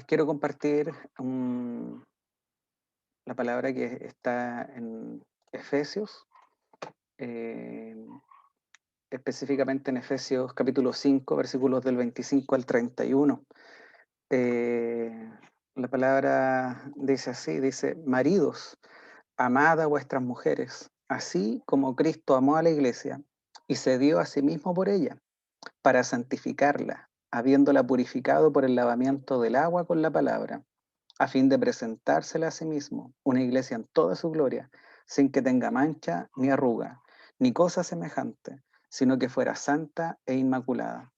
les quiero compartir la palabra que está en Efesios, eh, específicamente en Efesios capítulo 5, versículos del 25 al 31. Eh, la palabra dice así, dice: maridos, amad a vuestras mujeres, así como Cristo amó a la iglesia y se dio a sí mismo por ella, para santificarla, habiéndola purificado por el lavamiento del agua con la palabra, a fin de presentársela a sí mismo, una iglesia en toda su gloria, sin que tenga mancha ni arruga, ni cosa semejante, sino que fuera santa e inmaculada.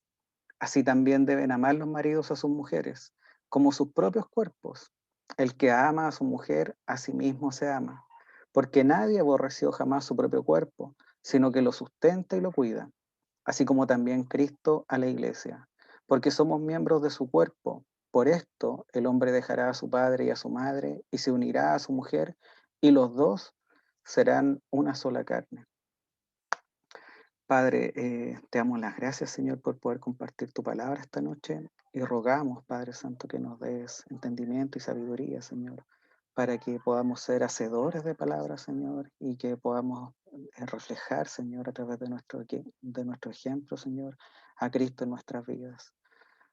Así también deben amar los maridos a sus mujeres, como sus propios cuerpos. El que ama a su mujer, a sí mismo se ama, porque nadie aborreció jamás su propio cuerpo, sino que lo sustenta y lo cuida, así como también Cristo a la iglesia, porque somos miembros de su cuerpo. Por esto el hombre dejará a su padre y a su madre y se unirá a su mujer, y los dos serán una sola carne. Padre, te damos las gracias, Señor, por poder compartir tu palabra esta noche, y rogamos, Padre Santo, que nos des entendimiento y sabiduría, Señor, para que podamos ser hacedores de palabras, Señor, y que podamos reflejar, Señor, a través de nuestro ejemplo, Señor, a Cristo en nuestras vidas.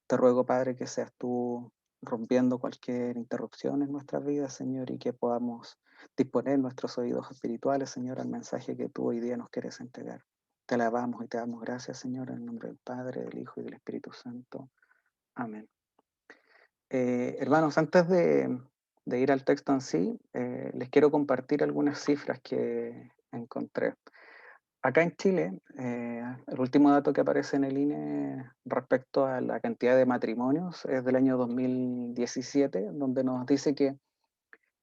Te ruego, Padre, que seas tú rompiendo cualquier interrupción en nuestras vidas, Señor, y que podamos disponer nuestros oídos espirituales, Señor, al mensaje que tú hoy día nos quieres entregar. Te alabamos y te damos gracias, Señor, en el nombre del Padre, del Hijo y del Espíritu Santo. Amén. Hermanos, antes de ir al texto en sí, les quiero compartir algunas cifras que encontré. Acá en Chile, el último dato que aparece en el INE respecto a la cantidad de matrimonios es del año 2017, donde nos dice que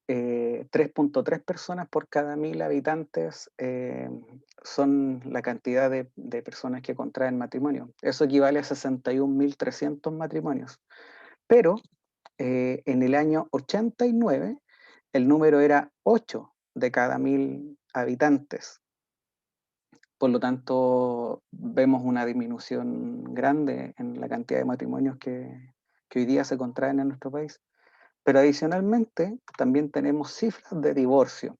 3.3 personas por cada 1.000 habitantes son la cantidad de personas que contraen matrimonio. Eso equivale a 61.300 matrimonios. Pero en el año 89 el número era 8 de cada 1.000 habitantes. Por lo tanto, vemos una disminución grande en la cantidad de matrimonios que hoy día se contraen en nuestro país. Pero adicionalmente, también tenemos cifras de divorcio.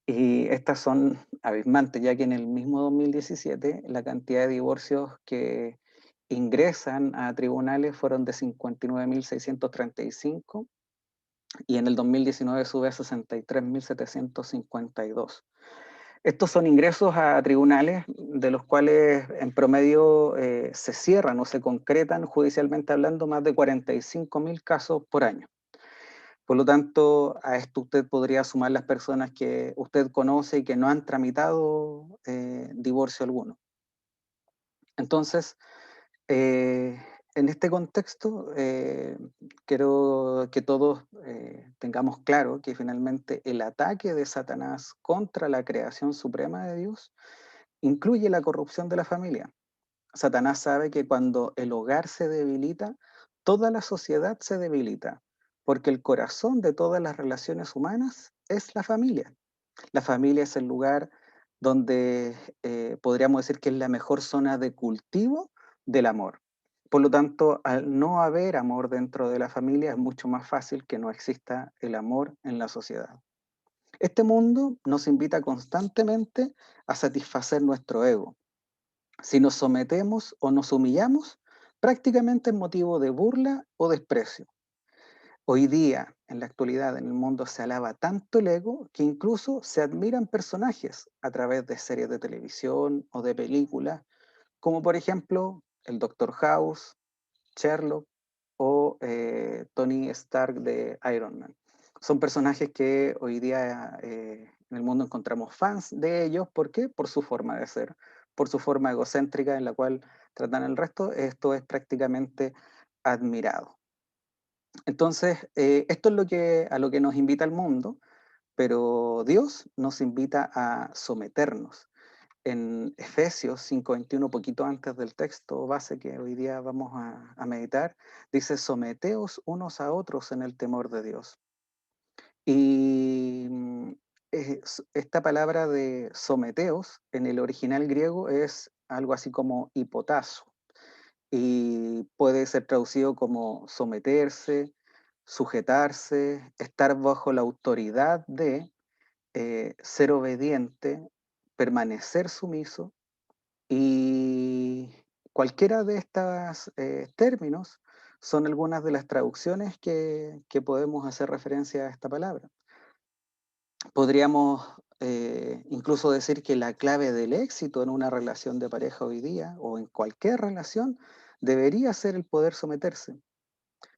Y estas son abismantes, ya que en el mismo 2017 la cantidad de divorcios que ingresan a tribunales fueron de 59.635 y en el 2019 sube a 63.752. Estos son ingresos a tribunales de los cuales en promedio se cierran o se concretan judicialmente hablando más de 45.000 casos por año. Por lo tanto, a esto usted podría sumar las personas que usted conoce y que no han tramitado divorcio alguno. Entonces, eh, en este contexto, quiero que todos tengamos claro que finalmente el ataque de Satanás contra la creación suprema de Dios incluye la corrupción de la familia. Satanás sabe que cuando el hogar se debilita, toda la sociedad se debilita, porque el corazón de todas las relaciones humanas es la familia. La familia es el lugar donde podríamos decir que es la mejor zona de cultivo del amor. Por lo tanto, al no haber amor dentro de la familia, es mucho más fácil que no exista el amor en la sociedad. Este mundo nos invita constantemente a satisfacer nuestro ego. Si nos sometemos o nos humillamos, prácticamente es motivo de burla o desprecio. Hoy día, en la actualidad, en el mundo se alaba tanto el ego que incluso se admiran personajes a través de series de televisión o de películas, como por ejemplo el Doctor House, Sherlock o Tony Stark de Iron Man. Son personajes que hoy día en el mundo encontramos fans de ellos. ¿Por qué? Por su forma de ser, por su forma egocéntrica en la cual tratan al resto. Esto es prácticamente admirado. Entonces, esto es a lo que nos invita el mundo, pero Dios nos invita a someternos. En Efesios 5:21, poquito antes del texto base que hoy día vamos a meditar, dice: someteos unos a otros en el temor de Dios. Y esta palabra de someteos en el original griego es algo así como hipotazo, y puede ser traducido como someterse, sujetarse, estar bajo la autoridad de ser obediente, permanecer sumiso, y cualquiera de estos términos son algunas de las traducciones que podemos hacer referencia a esta palabra. Podríamos incluso decir que la clave del éxito en una relación de pareja hoy día o en cualquier relación debería ser el poder someterse.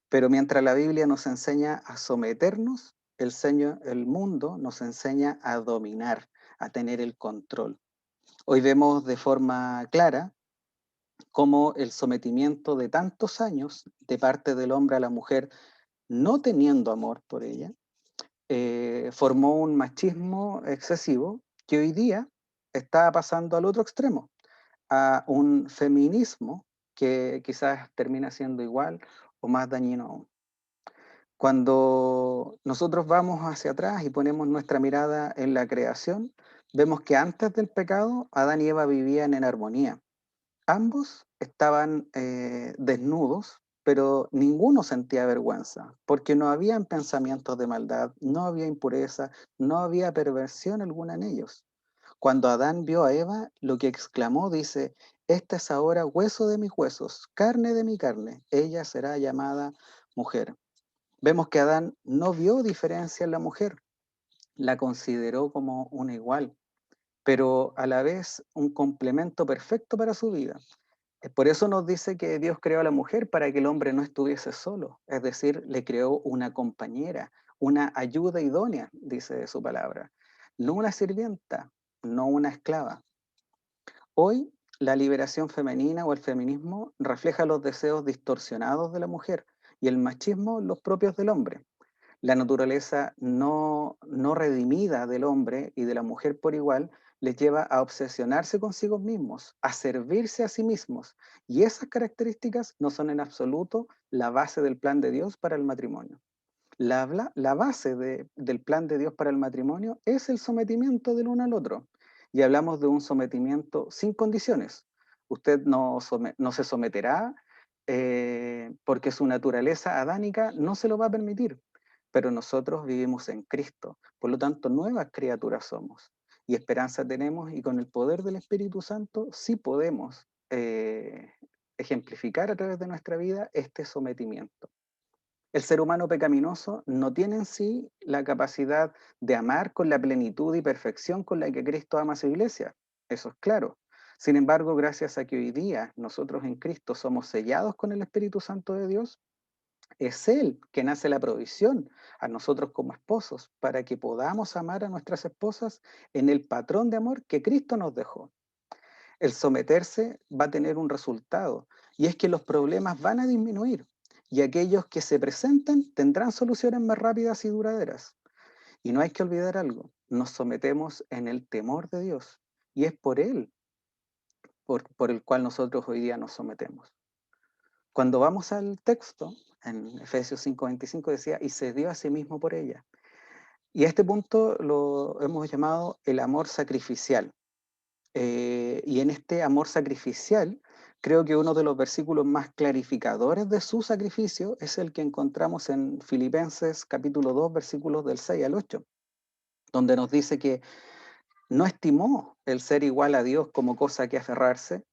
Pero mientras la Biblia nos enseña a someternos, el mundo nos enseña a dominar, a tener el control. Hoy vemos de forma clara cómo el sometimiento de tantos años de parte del hombre a la mujer, no teniendo amor por ella, formó un machismo excesivo que hoy día está pasando al otro extremo, a un feminismo que quizás termina siendo igual o más dañino aún. Cuando nosotros vamos hacia atrás y ponemos nuestra mirada en la creación, vemos que antes del pecado, Adán y Eva vivían en armonía. Ambos estaban desnudos, pero ninguno sentía vergüenza, porque no habían pensamientos de maldad, no había impureza, no había perversión alguna en ellos. Cuando Adán vio a Eva, lo que exclamó dice, esta es ahora hueso de mis huesos, carne de mi carne, ella será llamada mujer. Vemos que Adán no vio diferencia en la mujer, la consideró como una igual, pero a la vez un complemento perfecto para su vida. Por eso nos dice que Dios creó a la mujer para que el hombre no estuviese solo, es decir, le creó una compañera, una ayuda idónea, dice su palabra, no una sirvienta, no una esclava. Hoy, la liberación femenina o el feminismo refleja los deseos distorsionados de la mujer y el machismo los propios del hombre. La naturaleza no redimida del hombre y de la mujer por igual les lleva a obsesionarse consigo mismos, a servirse a sí mismos. Y esas características no son en absoluto la base del plan de Dios para el matrimonio. La base del plan de Dios para el matrimonio es el sometimiento del uno al otro. Y hablamos de un sometimiento sin condiciones. Usted no se someterá porque su naturaleza adánica no se lo va a permitir. Pero nosotros vivimos en Cristo. Por lo tanto, nuevas criaturas somos. Y esperanza tenemos y con el poder del Espíritu Santo sí podemos ejemplificar a través de nuestra vida este sometimiento. El ser humano pecaminoso no tiene en sí la capacidad de amar con la plenitud y perfección con la que Cristo ama a su iglesia. Eso es claro. Sin embargo, gracias a que hoy día nosotros en Cristo somos sellados con el Espíritu Santo de Dios, es Él quien hace la provisión a nosotros como esposos para que podamos amar a nuestras esposas en el patrón de amor que Cristo nos dejó. El someterse va a tener un resultado y es que los problemas van a disminuir y aquellos que se presentan tendrán soluciones más rápidas y duraderas. Y no hay que olvidar algo, nos sometemos en el temor de Dios y es por Él por el cual nosotros hoy día nos sometemos. Cuando vamos al texto, en Efesios 5:25 decía, y se dio a sí mismo por ella. Y a este punto lo hemos llamado el amor sacrificial. Y en este amor sacrificial, creo que uno de los versículos más clarificadores de su sacrificio es el que encontramos en Filipenses capítulo 2, versículos del 6 al 8, donde nos dice que no estimó el ser igual a Dios como cosa que aferrarse,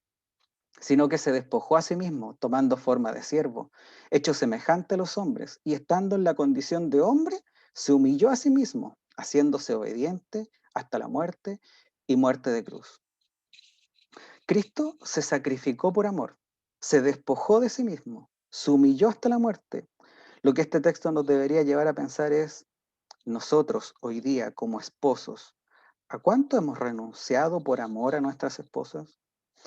sino que se despojó a sí mismo, tomando forma de siervo, hecho semejante a los hombres, y estando en la condición de hombre, se humilló a sí mismo, haciéndose obediente hasta la muerte y muerte de cruz. Cristo se sacrificó por amor, se despojó de sí mismo, se humilló hasta la muerte. Lo que este texto nos debería llevar a pensar es, nosotros hoy día como esposos, ¿a cuánto hemos renunciado por amor a nuestras esposas?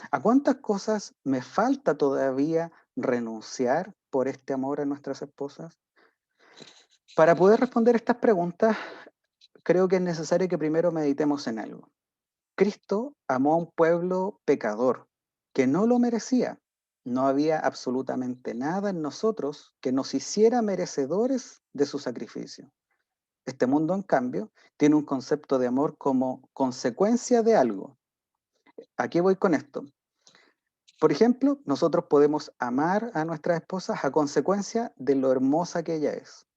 ¿A cuántas cosas me falta todavía renunciar por este amor a nuestras esposas? Para poder responder estas preguntas, creo que es necesario que primero meditemos en algo. Cristo amó a un pueblo pecador que no lo merecía. No había absolutamente nada en nosotros que nos hiciera merecedores de su sacrificio. Este mundo, en cambio, tiene un concepto de amor como consecuencia de algo. ¿A qué voy con esto? Por ejemplo, nosotros podemos amar a nuestras esposas a consecuencia de lo hermosa que ella es.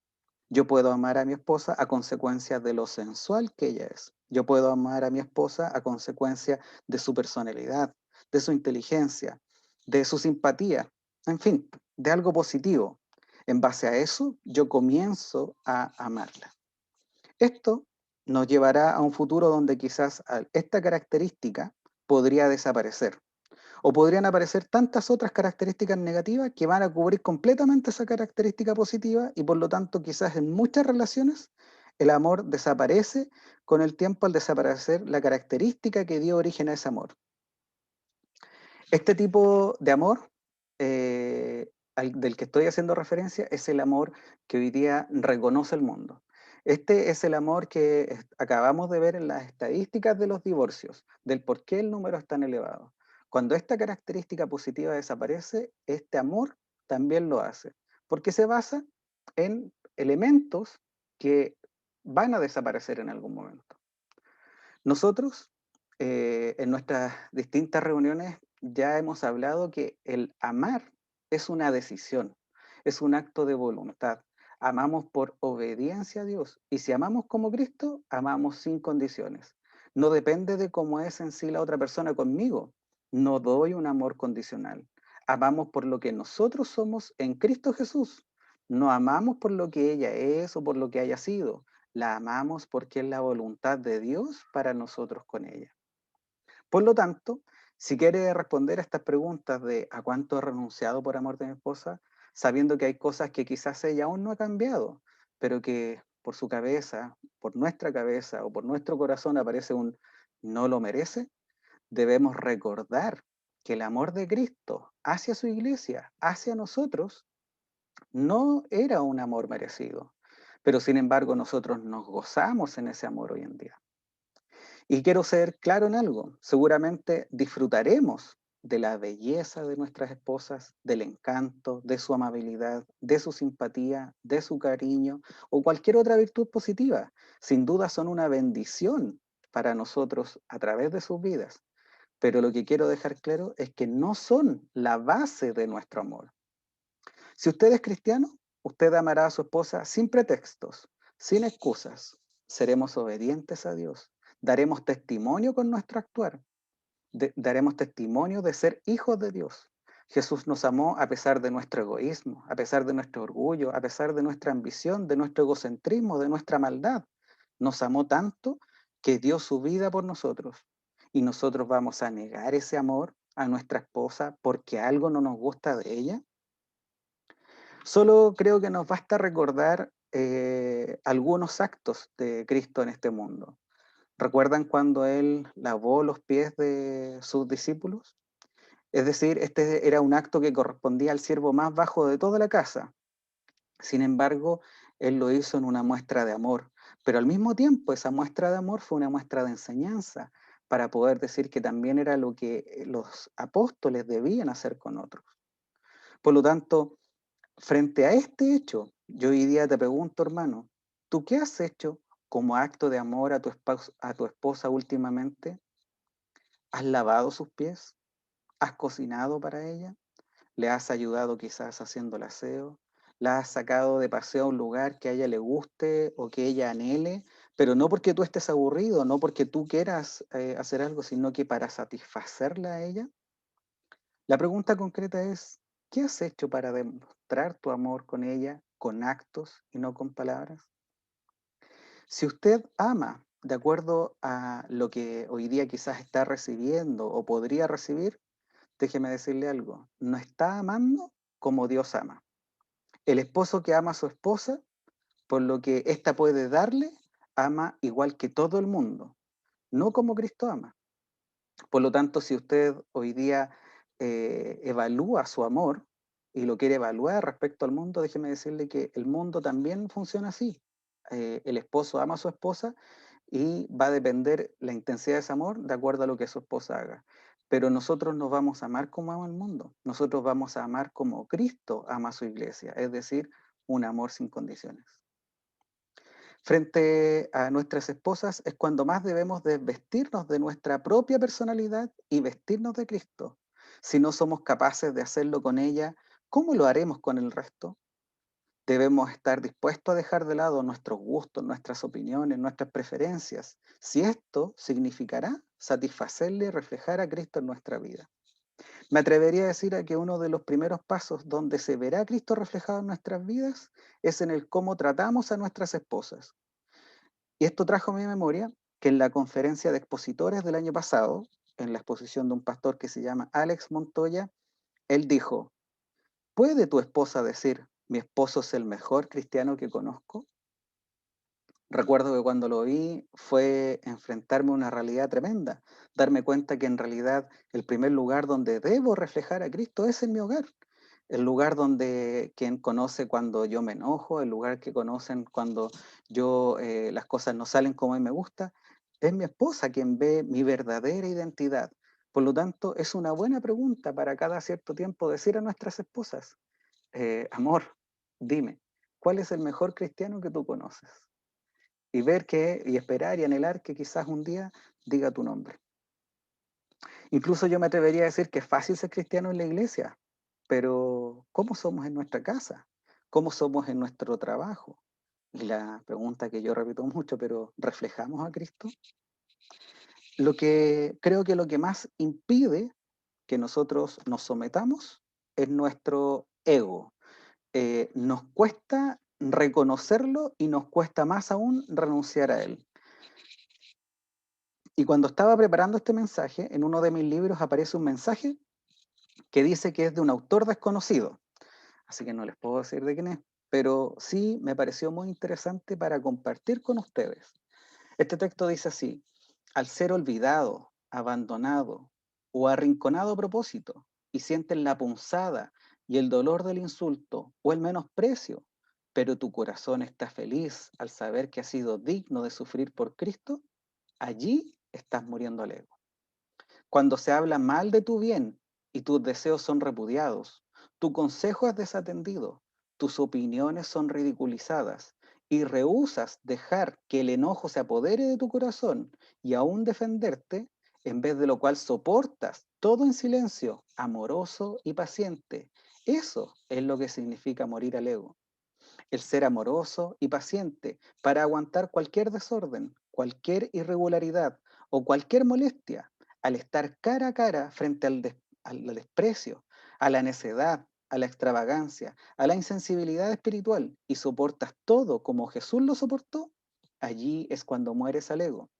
Yo puedo amar a mi esposa a consecuencia de lo sensual que ella es. Yo puedo amar a mi esposa a consecuencia de su personalidad, de su inteligencia, de su simpatía, en fin, de algo positivo. En base a eso, yo comienzo a amarla. Esto nos llevará a un futuro donde quizás esta característica podría desaparecer. O podrían aparecer tantas otras características negativas que van a cubrir completamente esa característica positiva y por lo tanto quizás en muchas relaciones el amor desaparece con el tiempo al desaparecer la característica que dio origen a ese amor. Este tipo de amor del que estoy haciendo referencia es el amor que hoy día reconoce el mundo. Este es el amor que acabamos de ver en las estadísticas de los divorcios, del por qué el número es tan elevado. Cuando esta característica positiva desaparece, este amor también lo hace, porque se basa en elementos que van a desaparecer en algún momento. Nosotros, en nuestras distintas reuniones, ya hemos hablado que el amar es una decisión, es un acto de voluntad. Amamos por obediencia a Dios. Y si amamos como Cristo, amamos sin condiciones. No depende de cómo es en sí la otra persona conmigo. No doy un amor condicional. Amamos por lo que nosotros somos en Cristo Jesús. No amamos por lo que ella es o por lo que haya sido. La amamos porque es la voluntad de Dios para nosotros con ella. Por lo tanto, si quiere responder a estas preguntas de ¿a cuánto he renunciado por amor de mi esposa? Sabiendo que hay cosas que quizás ella aún no ha cambiado, pero que por su cabeza, por nuestra cabeza o por nuestro corazón aparece un no lo merece, debemos recordar que el amor de Cristo hacia su iglesia, hacia nosotros, no era un amor merecido, pero sin embargo nosotros nos gozamos en ese amor hoy en día. Y quiero ser claro en algo, seguramente disfrutaremos de la belleza de nuestras esposas, del encanto, de su amabilidad, de su simpatía, de su cariño o cualquier otra virtud positiva. Sin duda son una bendición para nosotros a través de sus vidas. Pero lo que quiero dejar claro es que no son la base de nuestro amor. Si usted es cristiano, usted amará a su esposa sin pretextos, sin excusas. Seremos obedientes a Dios. Daremos testimonio con nuestro actuar. Daremos testimonio de ser hijos de Dios. Jesús nos amó a pesar de nuestro egoísmo, a pesar de nuestro orgullo, a pesar de nuestra ambición, de nuestro egocentrismo, de nuestra maldad. Nos amó tanto que dio su vida por nosotros. Y nosotros vamos a negar ese amor a nuestra esposa porque algo no nos gusta de ella. Solo creo que nos basta recordar algunos actos de Cristo en este mundo. ¿Recuerdan cuando Él lavó los pies de sus discípulos? Es decir, este era un acto que correspondía al siervo más bajo de toda la casa. Sin embargo, Él lo hizo en una muestra de amor, pero al mismo tiempo esa muestra de amor fue una muestra de enseñanza para poder decir que también era lo que los apóstoles debían hacer con otros. Por lo tanto, frente a este hecho, yo hoy día te pregunto, hermano, ¿tú qué has hecho como acto de amor a tu esposa últimamente? ¿Has lavado sus pies? ¿Has cocinado para ella? ¿Le has ayudado quizás haciendo el aseo? ¿La has sacado de paseo a un lugar que a ella le guste o que ella anhele? Pero no porque tú estés aburrido, no porque tú quieras hacer algo, sino que para satisfacerla a ella. La pregunta concreta es, ¿qué has hecho para demostrar tu amor con ella con actos y no con palabras? Si usted ama de acuerdo a lo que hoy día quizás está recibiendo o podría recibir, déjeme decirle algo, no está amando como Dios ama. El esposo que ama a su esposa, por lo que ésta puede darle, ama igual que todo el mundo, no como Cristo ama. Por lo tanto, si usted hoy día evalúa su amor y lo quiere evaluar respecto al mundo, déjeme decirle que el mundo también funciona así. El esposo ama a su esposa y va a depender la intensidad de ese amor de acuerdo a lo que su esposa haga. Pero nosotros nos vamos a amar como ama el mundo. Nosotros vamos a amar como Cristo ama a su iglesia, es decir, un amor sin condiciones. Frente a nuestras esposas es cuando más debemos desvestirnos de nuestra propia personalidad y vestirnos de Cristo. Si no somos capaces de hacerlo con ella, ¿cómo lo haremos con el resto? Debemos estar dispuestos a dejar de lado nuestros gustos, nuestras opiniones, nuestras preferencias, si esto significará satisfacerle y reflejar a Cristo en nuestra vida. Me atrevería a decir que uno de los primeros pasos donde se verá a Cristo reflejado en nuestras vidas es en el cómo tratamos a nuestras esposas. Y esto trajo a mi memoria que en la conferencia de expositores del año pasado, en la exposición de un pastor que se llama Alex Montoya, él dijo: ¿puede tu esposa decir, mi esposo es el mejor cristiano que conozco? Recuerdo que cuando lo vi fue enfrentarme a una realidad tremenda, darme cuenta que en realidad el primer lugar donde debo reflejar a Cristo es en mi hogar, el lugar donde quien conoce cuando yo me enojo, el lugar que conocen cuando yo las cosas no salen como a mí me gusta, es mi esposa quien ve mi verdadera identidad. Por lo tanto, es una buena pregunta para cada cierto tiempo decir a nuestras esposas: amor, dime, ¿cuál es el mejor cristiano que tú conoces? Y ver que, y esperar y anhelar que quizás un día diga tu nombre. Incluso yo me atrevería a decir que es fácil ser cristiano en la iglesia, pero ¿cómo somos en nuestra casa? ¿Cómo somos en nuestro trabajo? Y la pregunta que yo repito mucho, pero ¿reflejamos a Cristo? Creo que lo que más impide que nosotros nos sometamos es nuestro ego. Nos cuesta reconocerlo y nos cuesta más aún renunciar a él. Y cuando estaba preparando este mensaje, en uno de mis libros aparece un mensaje que dice que es de un autor desconocido, así que no les puedo decir de quién es, pero sí me pareció muy interesante para compartir con ustedes. Este texto dice así: al ser olvidado, abandonado o arrinconado a propósito, y sienten la punzada y el dolor del insulto o el menosprecio, pero tu corazón está feliz al saber que has sido digno de sufrir por Cristo, allí estás muriendo al ego. Cuando se habla mal de tu bien y tus deseos son repudiados, tu consejo es desatendido, tus opiniones son ridiculizadas y rehusas dejar que el enojo se apodere de tu corazón y aún defenderte, en vez de lo cual soportas todo en silencio, amoroso y paciente. Eso es lo que significa morir al ego. El ser amoroso y paciente para aguantar cualquier desorden, cualquier irregularidad o cualquier molestia, al estar cara a cara frente al desprecio, a la necedad, a la extravagancia, a la insensibilidad espiritual, y soportas todo como Jesús lo soportó, allí es cuando mueres al ego.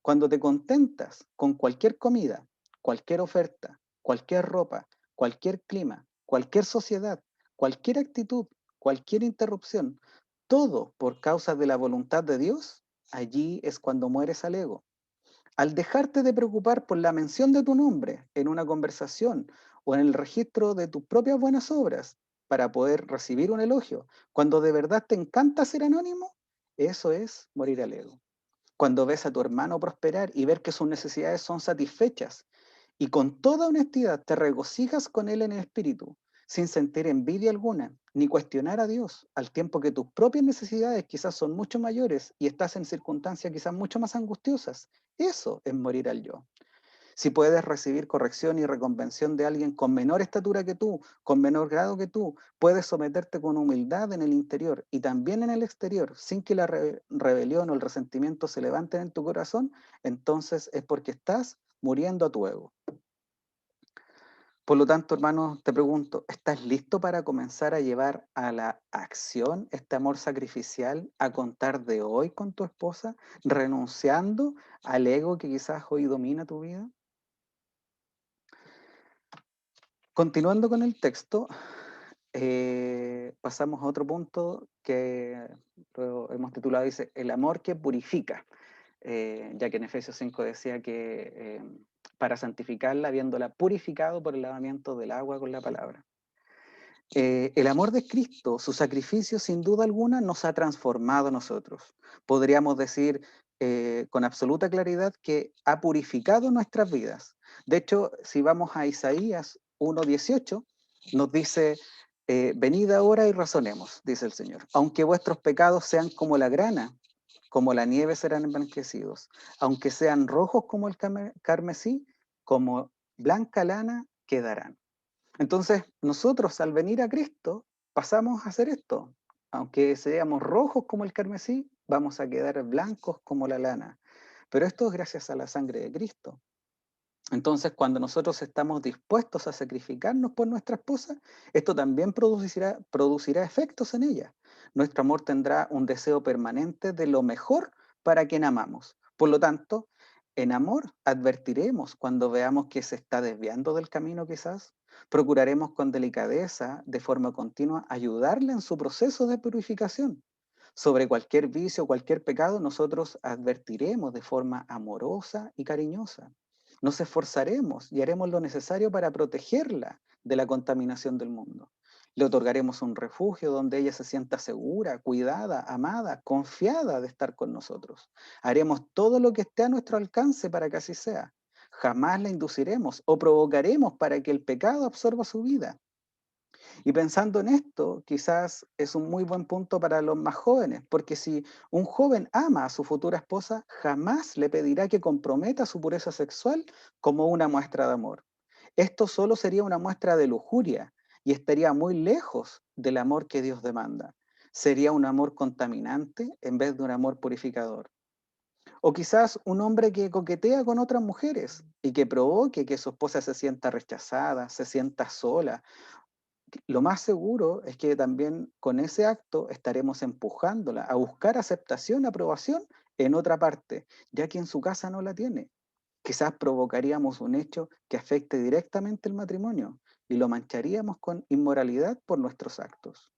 Cuando te contentas con cualquier comida, cualquier oferta, cualquier ropa, cualquier clima, cualquier sociedad, cualquier actitud, cualquier interrupción, todo por causa de la voluntad de Dios, allí es cuando mueres al ego. Al dejarte de preocupar por la mención de tu nombre en una conversación o en el registro de tus propias buenas obras para poder recibir un elogio, cuando de verdad te encanta ser anónimo, eso es morir al ego. Cuando ves a tu hermano prosperar y ver que sus necesidades son satisfechas y con toda honestidad te regocijas con él en el espíritu, sin sentir envidia alguna, ni cuestionar a Dios, al tiempo que tus propias necesidades quizás son mucho mayores y estás en circunstancias quizás mucho más angustiosas. Eso es morir al yo. Si puedes recibir corrección y reconvención de alguien con menor estatura que tú, con menor grado que tú, puedes someterte con humildad en el interior y también en el exterior, sin que la rebelión o el resentimiento se levanten en tu corazón, entonces es porque estás muriendo a tu ego. Por lo tanto, hermano, te pregunto, ¿estás listo para comenzar a llevar a la acción este amor sacrificial a contar de hoy con tu esposa, renunciando al ego que quizás hoy domina tu vida? Continuando con el texto, pasamos a otro punto que lo hemos titulado, dice, el amor que purifica, ya que en Efesios 5 decía que para santificarla, habiéndola purificado por el lavamiento del agua con la palabra. El amor de Cristo, su sacrificio, sin duda alguna, nos ha transformado a nosotros. Podríamos decir con absoluta claridad que ha purificado nuestras vidas. De hecho, si vamos a Isaías 1:18, nos dice, venid ahora y razonemos, dice el Señor. Aunque vuestros pecados sean como la grana, como la nieve serán emblanquecidos. Aunque sean rojos como el carmesí, como blanca lana quedarán. Entonces, nosotros al venir a Cristo pasamos a hacer esto. Aunque seamos rojos como el carmesí, vamos a quedar blancos como la lana. Pero esto es gracias a la sangre de Cristo. Entonces, cuando nosotros estamos dispuestos a sacrificarnos por nuestra esposa, esto también producirá efectos en ella. Nuestro amor tendrá un deseo permanente de lo mejor para quien amamos. Por lo tanto, en amor advertiremos cuando veamos que se está desviando del camino quizás. Procuraremos con delicadeza, de forma continua, ayudarle en su proceso de purificación. Sobre cualquier vicio, cualquier pecado, nosotros advertiremos de forma amorosa y cariñosa. Nos esforzaremos y haremos lo necesario para protegerla de la contaminación del mundo. Le otorgaremos un refugio donde ella se sienta segura, cuidada, amada, confiada de estar con nosotros. Haremos todo lo que esté a nuestro alcance para que así sea. Jamás la induciremos o provocaremos para que el pecado absorba su vida. Y pensando en esto, quizás es un muy buen punto para los más jóvenes, porque si un joven ama a su futura esposa, jamás le pedirá que comprometa su pureza sexual como una muestra de amor. Esto solo sería una muestra de lujuria y estaría muy lejos del amor que Dios demanda. Sería un amor contaminante en vez de un amor purificador. O quizás un hombre que coquetea con otras mujeres y que provoque que su esposa se sienta rechazada, se sienta sola. Lo más seguro es que también con ese acto estaremos empujándola a buscar aceptación, aprobación en otra parte, ya que en su casa no la tiene. Quizás provocaríamos un hecho que afecte directamente el matrimonio y lo mancharíamos con inmoralidad por nuestros actos.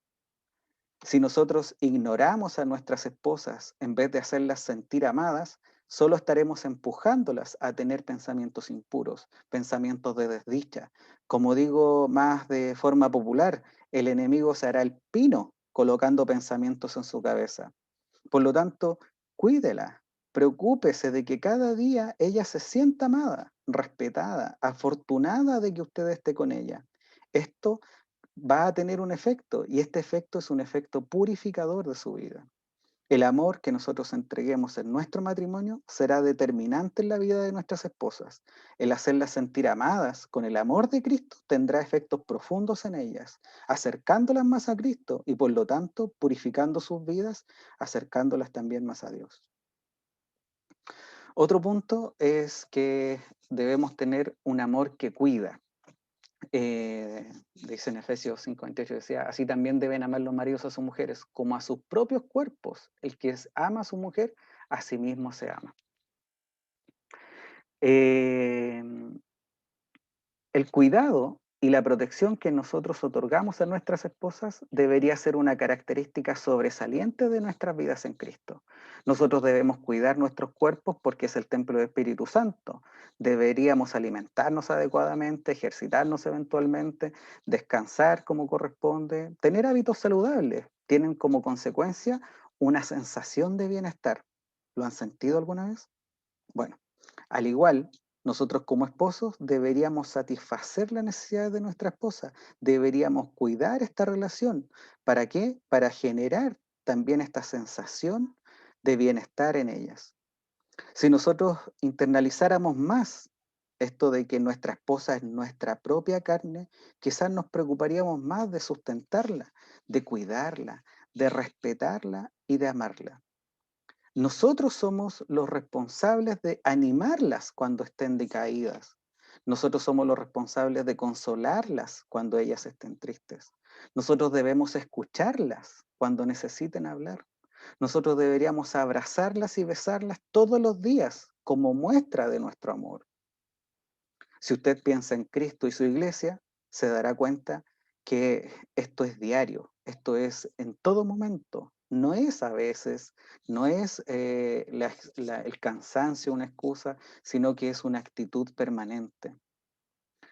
Si nosotros ignoramos a nuestras esposas en vez de hacerlas sentir amadas, solo estaremos empujándolas a tener pensamientos impuros, pensamientos de desdicha. Como digo más de forma popular, el enemigo se hará el pino colocando pensamientos en su cabeza. Por lo tanto, cuídela, preocúpese de que cada día ella se sienta amada, respetada, afortunada de que usted esté con ella. Esto va a tener un efecto y este efecto es un efecto purificador de su vida. El amor que nosotros entreguemos en nuestro matrimonio será determinante en la vida de nuestras esposas. El hacerlas sentir amadas con el amor de Cristo tendrá efectos profundos en ellas, acercándolas más a Cristo y por lo tanto purificando sus vidas, acercándolas también más a Dios. Otro punto es que debemos tener un amor que cuida. Dice en Efesios 5:28, decía, así también deben amar los maridos a sus mujeres como a sus propios cuerpos. El que ama a su mujer, a sí mismo se ama. Eh, el cuidado y la protección que nosotros otorgamos a nuestras esposas debería ser una característica sobresaliente de nuestras vidas en Cristo. Nosotros debemos cuidar nuestros cuerpos porque es el templo del Espíritu Santo. Deberíamos alimentarnos adecuadamente, ejercitarnos eventualmente, descansar como corresponde, tener hábitos saludables. Tienen como consecuencia una sensación de bienestar. ¿Lo han sentido alguna vez? Bueno, al igual, nosotros como esposos deberíamos satisfacer las necesidades de nuestra esposa, deberíamos cuidar esta relación. ¿Para qué? Para generar también esta sensación de bienestar en ellas. Si nosotros internalizáramos más esto de que nuestra esposa es nuestra propia carne, quizás nos preocuparíamos más de sustentarla, de cuidarla, de respetarla y de amarla. Nosotros somos los responsables de animarlas cuando estén decaídas. Nosotros somos los responsables de consolarlas cuando ellas estén tristes. Nosotros debemos escucharlas cuando necesiten hablar. Nosotros deberíamos abrazarlas y besarlas todos los días como muestra de nuestro amor. Si usted piensa en Cristo y su iglesia, se dará cuenta que esto es diario, esto es en todo momento, no es a veces, no es el cansancio una excusa, sino que es una actitud permanente.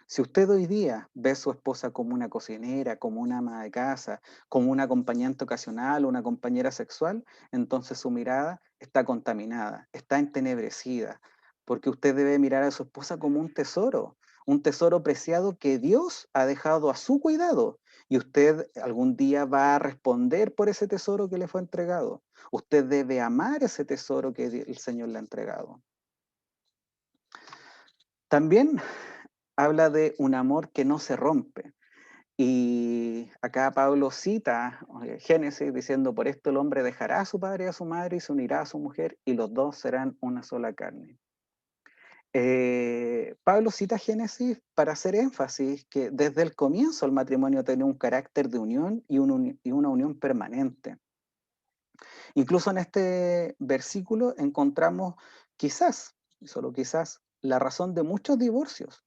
Si usted hoy día ve a su esposa como una cocinera, como una ama de casa, como una acompañante ocasional o una compañera sexual, entonces su mirada está contaminada, está entenebrecida, porque usted debe mirar a su esposa como un tesoro preciado que Dios ha dejado a su cuidado. Y usted algún día va a responder por ese tesoro que le fue entregado. Usted debe amar ese tesoro que el Señor le ha entregado. También habla de un amor que no se rompe. Y acá Pablo cita Génesis diciendo, por esto el hombre dejará a su padre y a su madre y se unirá a su mujer y los dos serán una sola carne. Pablo cita Génesis para hacer énfasis que desde el comienzo el matrimonio tiene un carácter de unión y una unión permanente. Incluso en este versículo encontramos quizás, y solo quizás, la razón de muchos divorcios.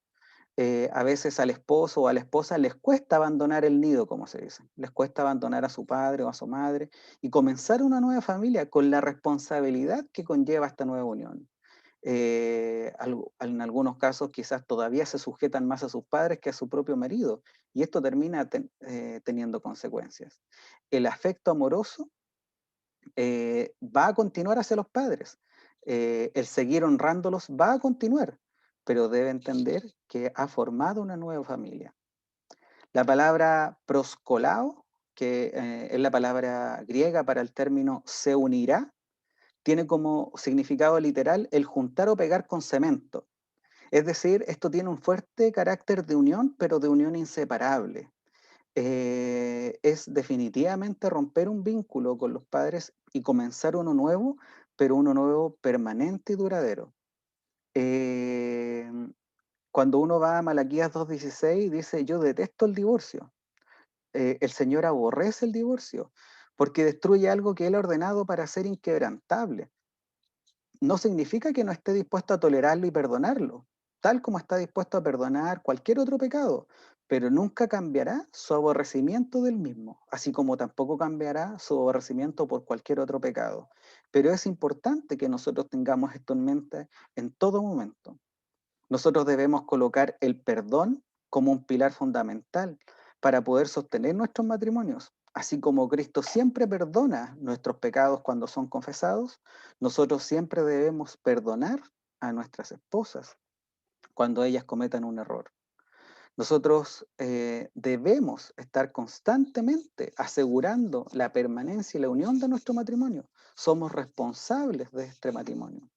A veces al esposo o a la esposa les cuesta abandonar el nido, como se dice, les cuesta abandonar a su padre o a su madre y comenzar una nueva familia con la responsabilidad que conlleva esta nueva unión. En algunos casos quizás todavía se sujetan más a sus padres que a su propio marido y esto termina teniendo consecuencias. El afecto amoroso va a continuar hacia los padres. El seguir honrándolos va a continuar, pero debe entender que ha formado una nueva familia. La palabra proscolao, que es la palabra griega para el término se unirá, tiene como significado literal el juntar o pegar con cemento. Es decir, esto tiene un fuerte carácter de unión, pero de unión inseparable. Es definitivamente romper un vínculo con los padres y comenzar uno nuevo, pero uno nuevo permanente y duradero. Eh, Cuando uno va a Malaquías 2:16 dice, yo detesto el divorcio. El Señor aborrece el divorcio porque destruye algo que Él ha ordenado para ser inquebrantable. No significa que no esté dispuesto a tolerarlo y perdonarlo, tal como está dispuesto a perdonar cualquier otro pecado, pero nunca cambiará su aborrecimiento del mismo, así como tampoco cambiará su aborrecimiento por cualquier otro pecado. Pero es importante que nosotros tengamos esto en mente en todo momento. Nosotros debemos colocar el perdón como un pilar fundamental para poder sostener nuestros matrimonios. Así como Cristo siempre perdona nuestros pecados cuando son confesados, nosotros siempre debemos perdonar a nuestras esposas cuando ellas cometan un error. Nosotros debemos estar constantemente asegurando la permanencia y la unión de nuestro matrimonio. Somos responsables de este matrimonio.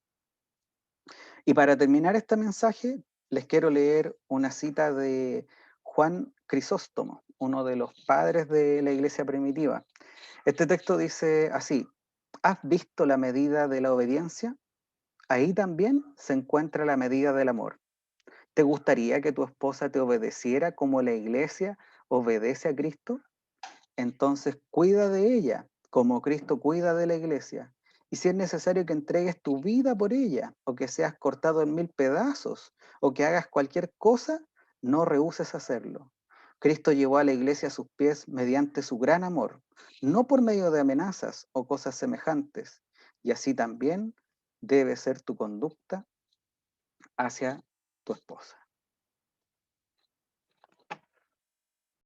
Y para terminar este mensaje, les quiero leer una cita de Juan Crisóstomo, uno de los padres de la iglesia primitiva. Este texto dice así: ¿has visto la medida de la obediencia? Ahí también se encuentra la medida del amor. ¿Te gustaría que tu esposa te obedeciera como la iglesia obedece a Cristo? Entonces cuida de ella, como Cristo cuida de la iglesia. Y si es necesario que entregues tu vida por ella, o que seas cortado en 1000 pedazos, o que hagas cualquier cosa, no rehúses hacerlo. Cristo llevó a la iglesia a sus pies mediante su gran amor, no por medio de amenazas o cosas semejantes. Y así también debe ser tu conducta hacia tu esposa.